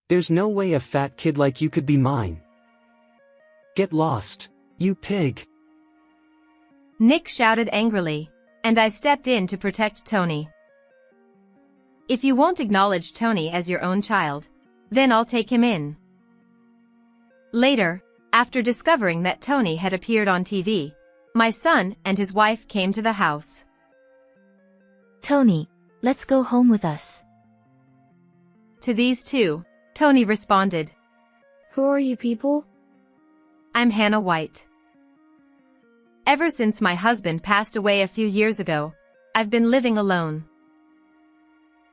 There's no way a fat kid like you could be mine. Get lost, you pig. Nick shouted angrily, and I stepped in to protect Tony. If you won't acknowledge Tony as your own child, then I'll take him in. Later, after discovering that Tony had appeared on TV, my son and his wife came to the house. Tony, let's go home with us. To these two, Tony responded, Who are you people? I'm Hannah White. Ever since my husband passed away a few years ago, I've been living alone.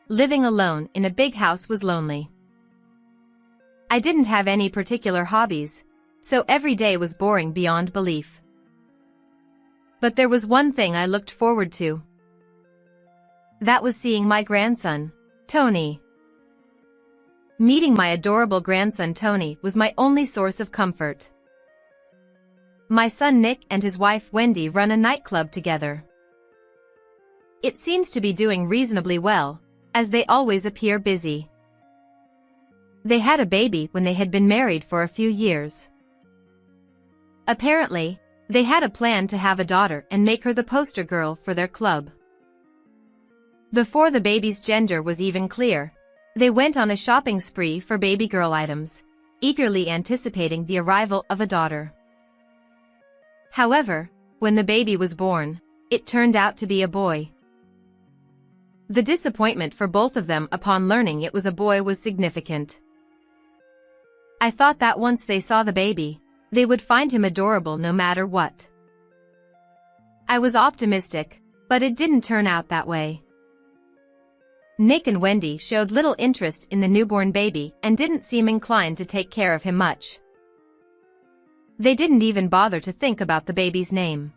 Living alone in a big house was lonely. I didn't have any particular hobbies, so every day was boring beyond belief. But there was one thing I looked forward to. That was seeing my grandson, Tony. Meeting my adorable grandson Tony was my only source of comfort. My son Nick and his wife Wendy run a nightclub together. It seems to be doing reasonably well, as they always appear busy. They had a baby when they had been married for a few years. Apparently, they had a plan to have a daughter and make her the poster girl for their club. Before the baby's gender was even clear, they went on a shopping spree for baby girl items, eagerly anticipating the arrival of a daughter. However, when the baby was born, it turned out to be a boy. The disappointment for both of them upon learning it was a boy was significant. I thought that once they saw the baby, they would find him adorable no matter what. I was optimistic, but it didn't turn out that way. Nick and Wendy showed little interest in the newborn baby and didn't seem inclined to take care of him much. They didn't even bother to think about the baby's name.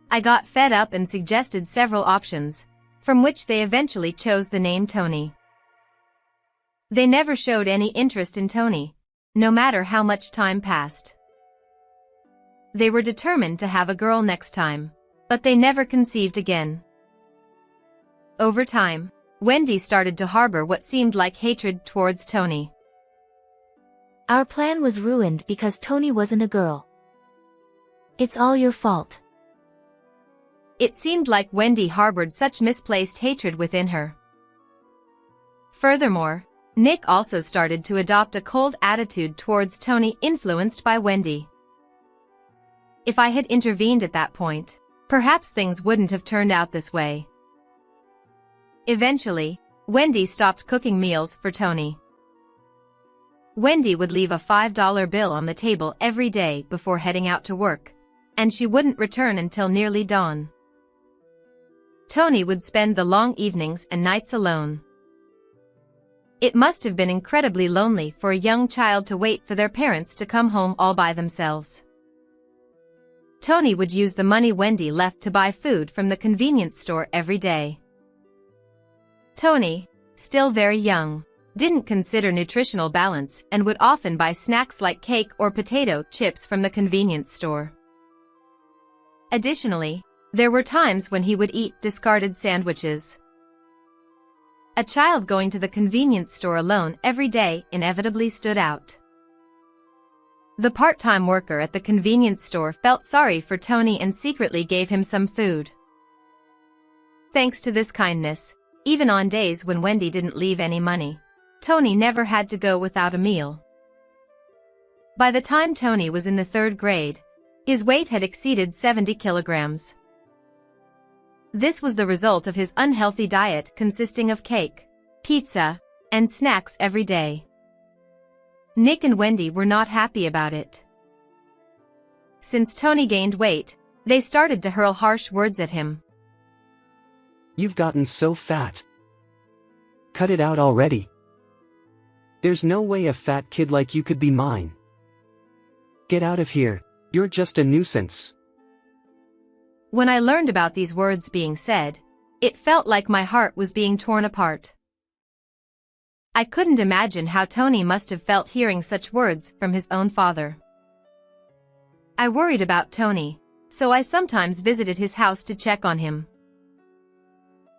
I got fed up and suggested several options, from which they eventually chose the name Tony. They never showed any interest in Tony, no matter how much time passed. They were determined to have a girl next time, but they never conceived again. Over time, Wendy started to harbor what seemed like hatred towards Tony. Our plan was ruined because Tony wasn't a girl. It's all your fault. It seemed like Wendy harbored such misplaced hatred within her. Furthermore, Nick also started to adopt a cold attitude towards Tony, influenced by Wendy. If I had intervened at that point, perhaps things wouldn't have turned out this way. Eventually, Wendy stopped cooking meals for Tony. Wendy would leave a $5 bill on the table every day before heading out to work, and she wouldn't return until nearly dawn. Tony would spend the long evenings and nights alone. It must have been incredibly lonely for a young child to wait for their parents to come home all by themselves. Tony would use the money Wendy left to buy food from the convenience store every day. Tony, still very young, didn't consider nutritional balance and would often buy snacks like cake or potato chips from the convenience store. Additionally, there were times when he would eat discarded sandwiches. A child going to the convenience store alone every day inevitably stood out. The part-time worker at the convenience store felt sorry for Tony and secretly gave him some food. Thanks to this kindness, even on days when Wendy didn't leave any money, Tony never had to go without a meal. By the time Tony was in the 3rd grade, his weight had exceeded 70 kilograms. This was the result of his unhealthy diet consisting of cake, pizza, and snacks every day. Nick and Wendy were not happy about it. Since Tony gained weight, they started to hurl harsh words at him. You've gotten so fat. Cut it out already. There's no way a fat kid like you could be mine. Get out of here, you're just a nuisance. When I learned about these words being said, it felt like my heart was being torn apart. I couldn't imagine how Tony must have felt hearing such words from his own father. I worried about Tony, so I sometimes visited his house to check on him.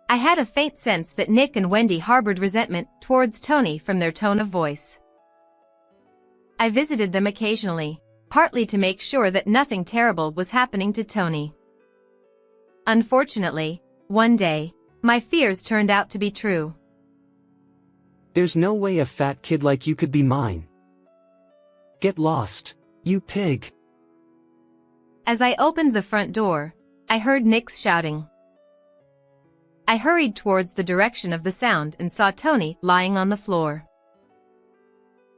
I had a faint sense that Nick and Wendy harbored resentment towards Tony from their tone of voice. I visited them occasionally, partly to make sure that nothing terrible was happening to Tony. Unfortunately, one day, my fears turned out to be true. There's no way a fat kid like you could be mine. Get lost, you pig. As I opened the front door, I heard Nick's shouting. I hurried towards the direction of the sound and saw Tony lying on the floor.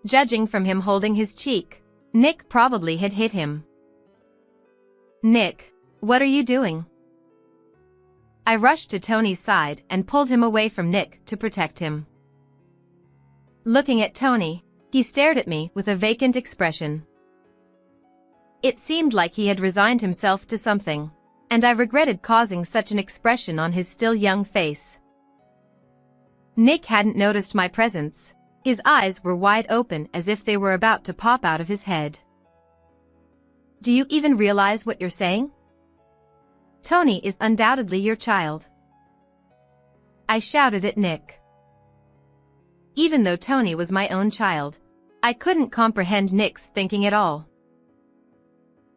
Judging from him holding his cheek, Nick probably had hit him. "Nick, what are you doing?" I rushed to Tony's side and pulled him away from Nick to protect him. Looking at Tony, he stared at me with a vacant expression. It seemed like he had resigned himself to something, and I regretted causing such an expression on his still young face. Nick hadn't noticed my presence. His eyes were wide open as if they were about to pop out of his head. "Do you even realize what you're saying? Tony is undoubtedly your child," I shouted at Nick. Even though Tony was my own child, I couldn't comprehend Nick's thinking at all.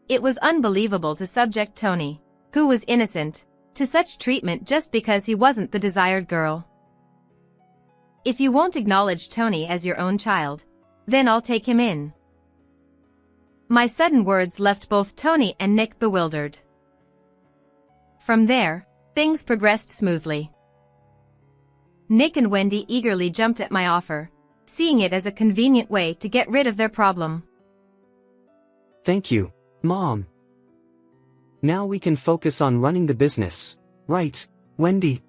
It was unbelievable to subject Tony, who was innocent, to such treatment just because he wasn't the desired girl. "If you won't acknowledge Tony as your own child, then I'll take him in." My sudden words left both Tony and Nick bewildered. From there, things progressed smoothly. Nick and Wendy eagerly jumped at my offer, seeing it as a convenient way to get rid of their problem. Thank you, Mom. Now we can focus on running the business, right, Wendy?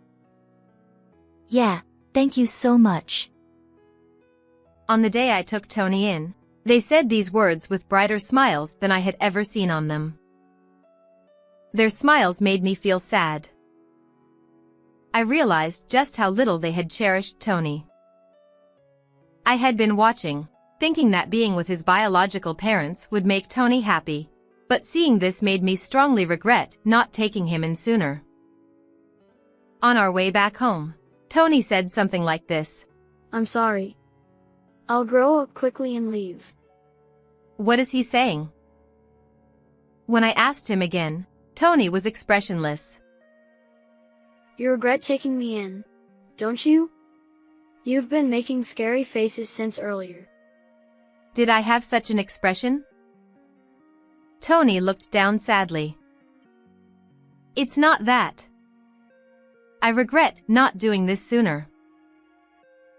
Yeah, thank you so much. On the day I took Tony in, they said these words with brighter smiles than I had ever seen on them. Their smiles made me feel sad. I realized just how little they had cherished Tony. I had been watching, thinking that being with his biological parents would make Tony happy, but seeing this made me strongly regret not taking him in sooner. On our way back home, Tony said something like this. "I'm sorry. I'll grow up quickly and leave." What is he saying? When I asked him again, Tony was expressionless. "You regret taking me in, don't you? You've been making scary faces since earlier." Did I have such an expression? Tony looked down sadly. "It's not that. I regret not doing this sooner.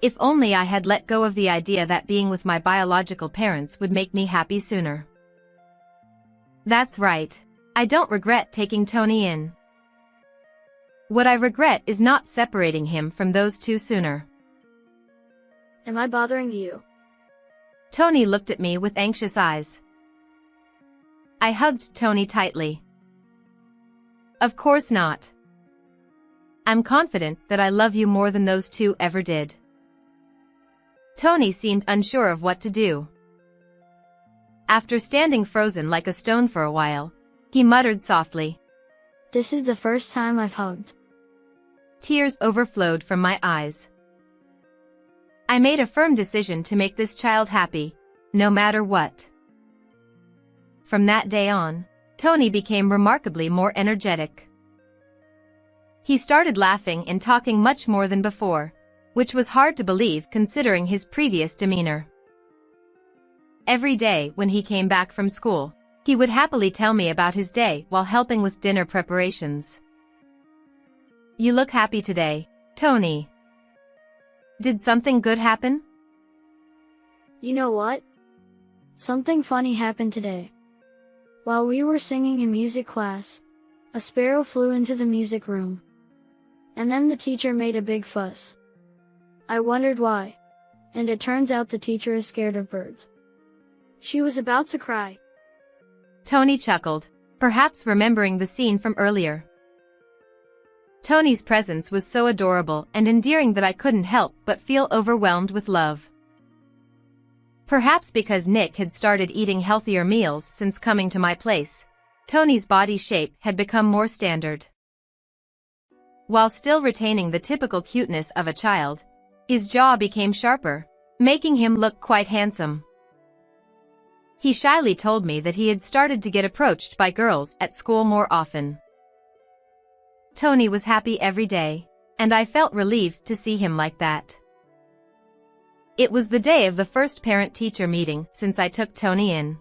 If only I had let go of the idea that being with my biological parents would make me happy sooner." That's right. I don't regret taking Tony in. What I regret is not separating him from those two sooner. "Am I bothering you?" Tony looked at me with anxious eyes. I hugged Tony tightly. "Of course not. I'm confident that I love you more than those two ever did." Tony seemed unsure of what to do. After standing frozen like a stone for a while, he muttered softly. "This is the first time I've hugged." Tears overflowed from my eyes. I made a firm decision to make this child happy, no matter what. From that day on, Tony became remarkably more energetic. He started laughing and talking much more than before, which was hard to believe considering his previous demeanor. Every day when he came back from school, he would happily tell me about his day while helping with dinner preparations. "You look happy today, Tony. Did something good happen?" "You know what? Something funny happened today. While we were singing in music class, a sparrow flew into the music room. And then the teacher made a big fuss. I wondered why, and it turns out the teacher is scared of birds. She was about to cry." Tony chuckled, perhaps remembering the scene from earlier. Tony's presence was so adorable and endearing that I couldn't help but feel overwhelmed with love. Perhaps because Nick had started eating healthier meals since coming to my place, Tony's body shape had become more standard. while still retaining the typical cuteness of a child. His jaw became sharper, making him look quite handsome. He shyly told me that he had started to get approached by girls at school more often. Tony was happy every day, and I felt relieved to see him like that. It was the day of the first parent-teacher meeting since I took Tony in.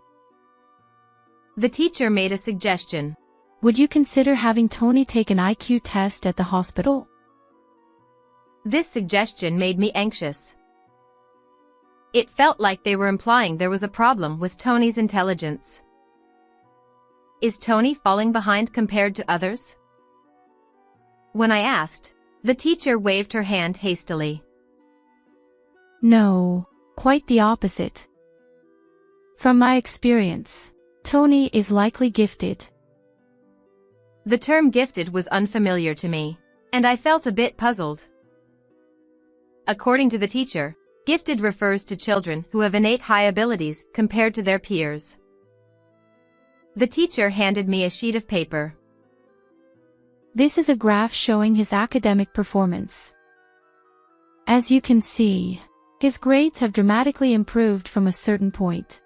The teacher made a suggestion. Would you consider having Tony take an IQ test at the hospital? This suggestion made me anxious. It felt like they were implying there was a problem with Tony's intelligence. Is Tony falling behind compared to others? When I asked, the teacher waved her hand hastily. No, quite the opposite. From my experience, Tony is likely gifted. The term gifted was unfamiliar to me, and I felt a bit puzzled. According to the teacher, gifted refers to children who have innate high abilities compared to their peers. The teacher handed me a sheet of paper. This is a graph showing his academic performance. As you can see, his grades have dramatically improved from a certain point.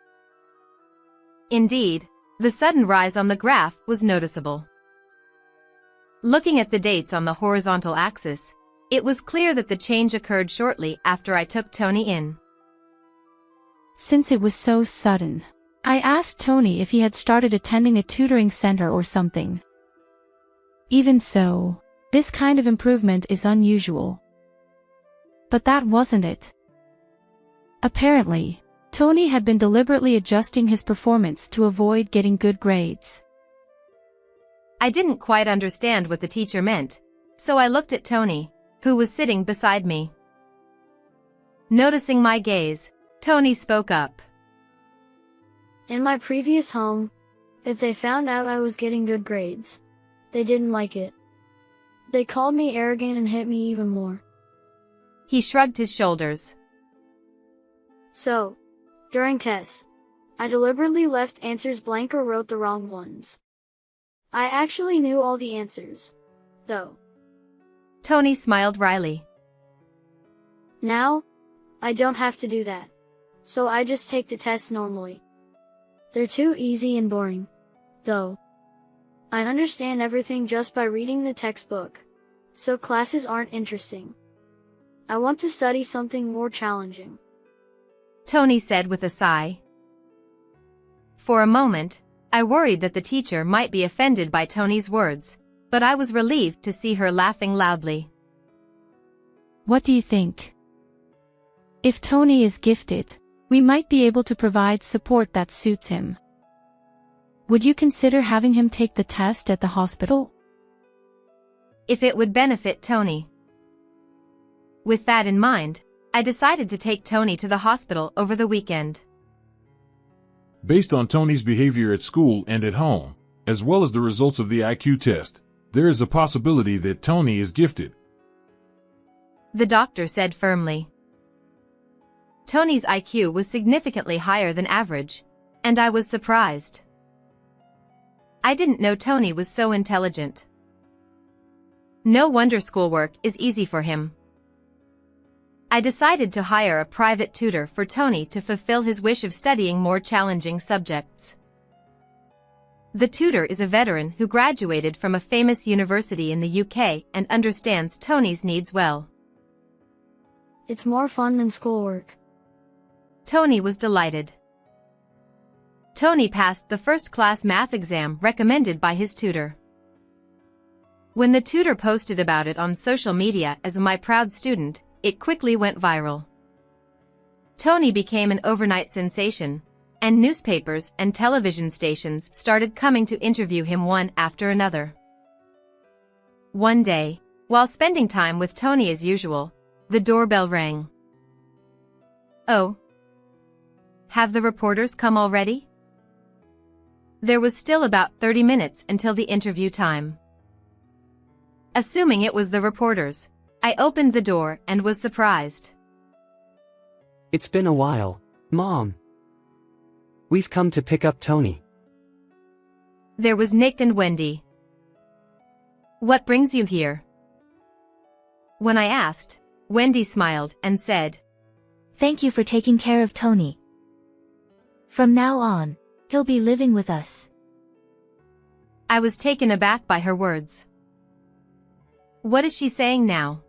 Indeed, the sudden rise on the graph was noticeable. Looking at the dates on the horizontal axis, it was clear that the change occurred shortly after I took Tony in. Since it was so sudden, I asked Tony if he had started attending a tutoring center or something. Even so, this kind of improvement is unusual. But that wasn't it. Apparently, Tony had been deliberately adjusting his performance to avoid getting good grades. I didn't quite understand what the teacher meant, so I looked at Tony, who was sitting beside me. Noticing my gaze, Tony spoke up. In my previous home, if they found out I was getting good grades, they didn't like it. They called me arrogant and hit me even more. He shrugged his shoulders. So, during tests, I deliberately left answers blank or wrote the wrong ones. I actually knew all the answers, though. Tony smiled wryly. Now, I don't have to do that. So I just take the tests normally. They're too easy and boring, though. I understand everything just by reading the textbook, so classes aren't interesting. I want to study something more challenging, Tony said with a sigh. For a moment, I worried that the teacher might be offended by Tony's words, but I was relieved to see her laughing loudly. What do you think? If Tony is gifted, we might be able to provide support that suits him. Would you consider having him take the test at the hospital? If it would benefit Tony. With that in mind, I decided to take Tony to the hospital over the weekend. Based on Tony's behavior at school and at home, as well as the results of the IQ test, there is a possibility that Tony is gifted, the doctor said firmly. Tony's IQ was significantly higher than average, and I was surprised. I didn't know Tony was so intelligent. No wonder schoolwork is easy for him. I decided to hire a private tutor for Tony to fulfill his wish of studying more challenging subjects. The tutor is a veteran who graduated from a famous university in the UK and understands Tony's needs well. It's more fun than schoolwork. Tony was delighted. Tony passed the first-class math exam recommended by his tutor. When the tutor posted about it on social media as my proud student, it quickly went viral. Tony became an overnight sensation, and newspapers and television stations started coming to interview him one after another. One day, while spending time with Tony as usual, the doorbell rang. Oh. Have the reporters come already? There was still about 30 minutes until the interview time. Assuming it was the reporters, I opened the door and was surprised. It's been a while, Mom. We've come to pick up Tony. There was Nick and Wendy. What brings you here? When I asked, Wendy smiled and said, Thank you for taking care of Tony. From now on, he'll be living with us. I was taken aback by her words. What is she saying now?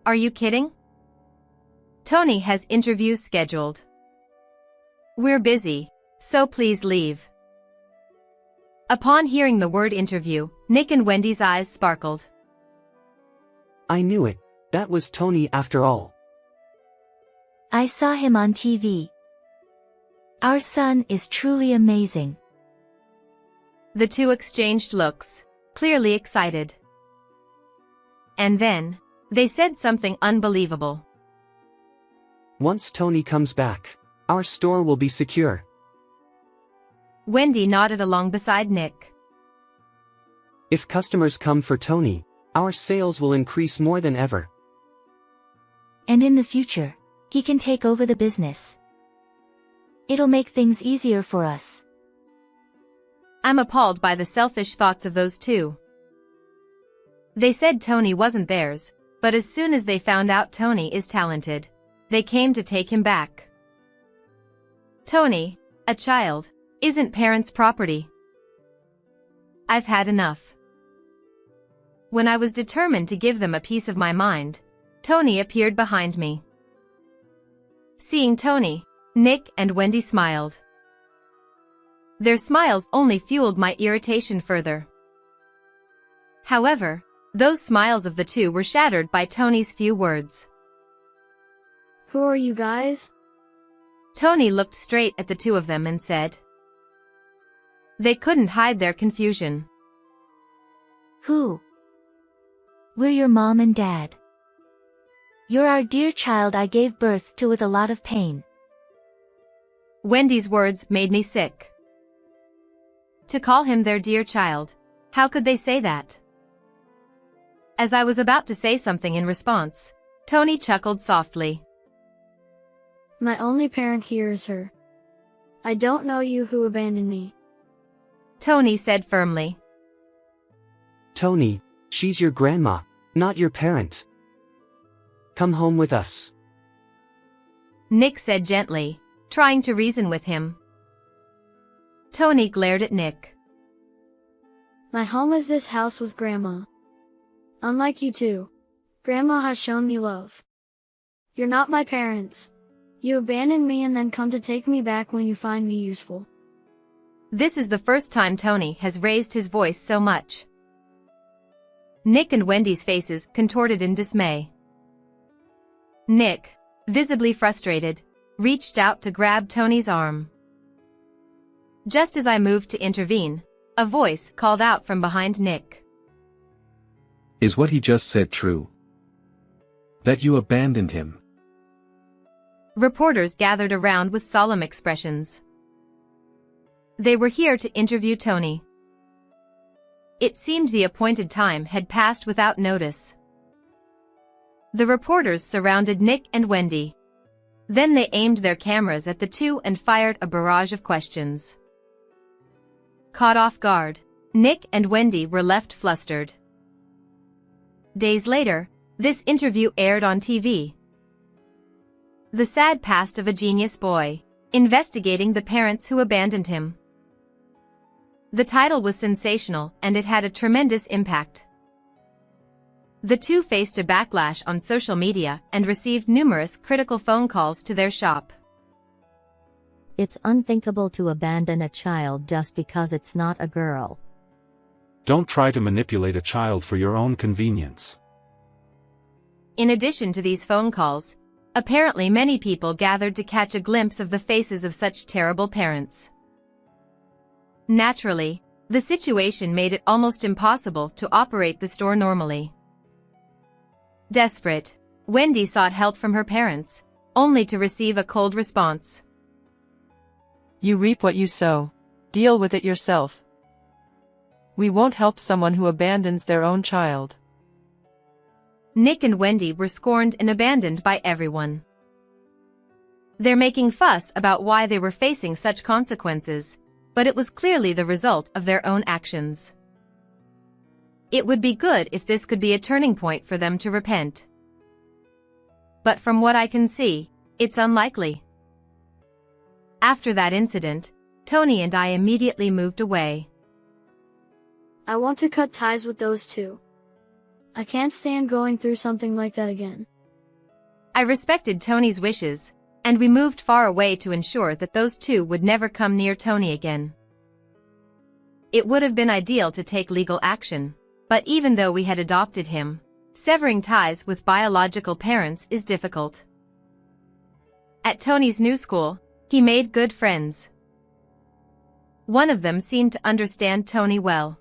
Are you kidding? Tony has interviews scheduled. We're busy, so please leave. Upon hearing the word interview, Nick and Wendy's eyes sparkled. I knew it. That was Tony after all. I saw him on TV. Our son is truly amazing. The two exchanged looks, clearly excited. And then, they said something unbelievable. Once Tony comes back, our store will be secure. Wendy nodded along beside Nick. If customers come for Tony, our sales will increase more than ever. And in the future, he can take over the business. It'll make things easier for us. I'm appalled by the selfish thoughts of those two. They said Tony wasn't theirs, but as soon as they found out Tony is talented, they came to take him back. Tony, a child, isn't parents' property. I've had enough. When I was determined to give them a piece of my mind, Tony appeared behind me. Seeing Tony, Nick and Wendy smiled. Their smiles only fueled my irritation further. However, those smiles of the two were shattered by Tony's few words. Who are you guys? Tony looked straight at the two of them and said. They couldn't hide their confusion. Who? We're your mom and dad. You're our dear child I gave birth to with a lot of pain. Wendy's words made me sick. To call him their dear child, how could they say that? As I was about to say something in response, Tony chuckled softly. My only parent here is her. I don't know you who abandoned me. Tony said firmly. Tony, she's your grandma, not your parent. Come home with us. Nick said gently, trying to reason with him. Tony glared at Nick. My home is this house with Grandma. Unlike you two, Grandma has shown me love. You're not my parents. You abandoned me and then come to take me back when you find me useful. This is the first time Tony has raised his voice so much. Nick and Wendy's faces contorted in dismay. Nick, visibly frustrated, reached out to grab Tony's arm. Just as I moved to intervene, a voice called out from behind Nick. Is what he just said true? That you abandoned him? Reporters gathered around with solemn expressions. They were here to interview Tony. It seemed the appointed time had passed without notice. The reporters surrounded Nick and Wendy. Then they aimed their cameras at the two and fired a barrage of questions. Caught off guard, Nick and Wendy were left flustered. Days later, this interview aired on TV. The sad past of a genius boy, investigating the parents who abandoned him. The title was sensational and it had a tremendous impact. The two faced a backlash on social media and received numerous critical phone calls to their shop. It's unthinkable to abandon a child just because it's not a girl. Don't try to manipulate a child for your own convenience. In addition to these phone calls, apparently many people gathered to catch a glimpse of the faces of such terrible parents. Naturally, the situation made it almost impossible to operate the store normally. Desperate, Wendy sought help from her parents, only to receive a cold response. You reap what you sow. Deal with it yourself. We won't help someone who abandons their own child. Nick and Wendy were scorned and abandoned by everyone. They're making fuss about why they were facing such consequences, but it was clearly the result of their own actions. It would be good if this could be a turning point for them to repent. But from what I can see, it's unlikely. After that incident, Tony and I immediately moved away. I want to cut ties with those two. I can't stand going through something like that again. I respected Tony's wishes, and we moved far away to ensure that those two would never come near Tony again. It would have been ideal to take legal action, but even though we had adopted him, severing ties with biological parents is difficult. At Tony's new school, he made good friends. One of them seemed to understand Tony well.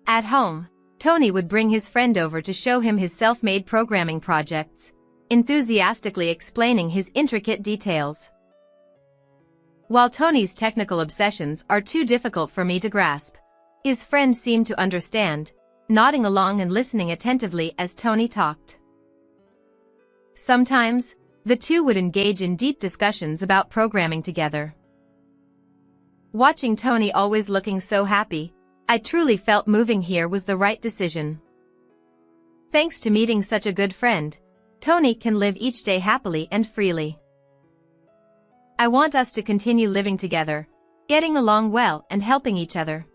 At home, Tony would bring his friend over to show him his self-made programming projects, enthusiastically explaining his intricate details. While Tony's technical obsessions are too difficult for me to grasp, his friend seemed to understand, nodding along and listening attentively as Tony talked. Sometimes, the two would engage in deep discussions about programming together. Watching Tony always looking so happy, I truly felt moving here was the right decision. Thanks to meeting such a good friend, Tony can live each day happily and freely. I want us to continue living together, getting along well and helping each other.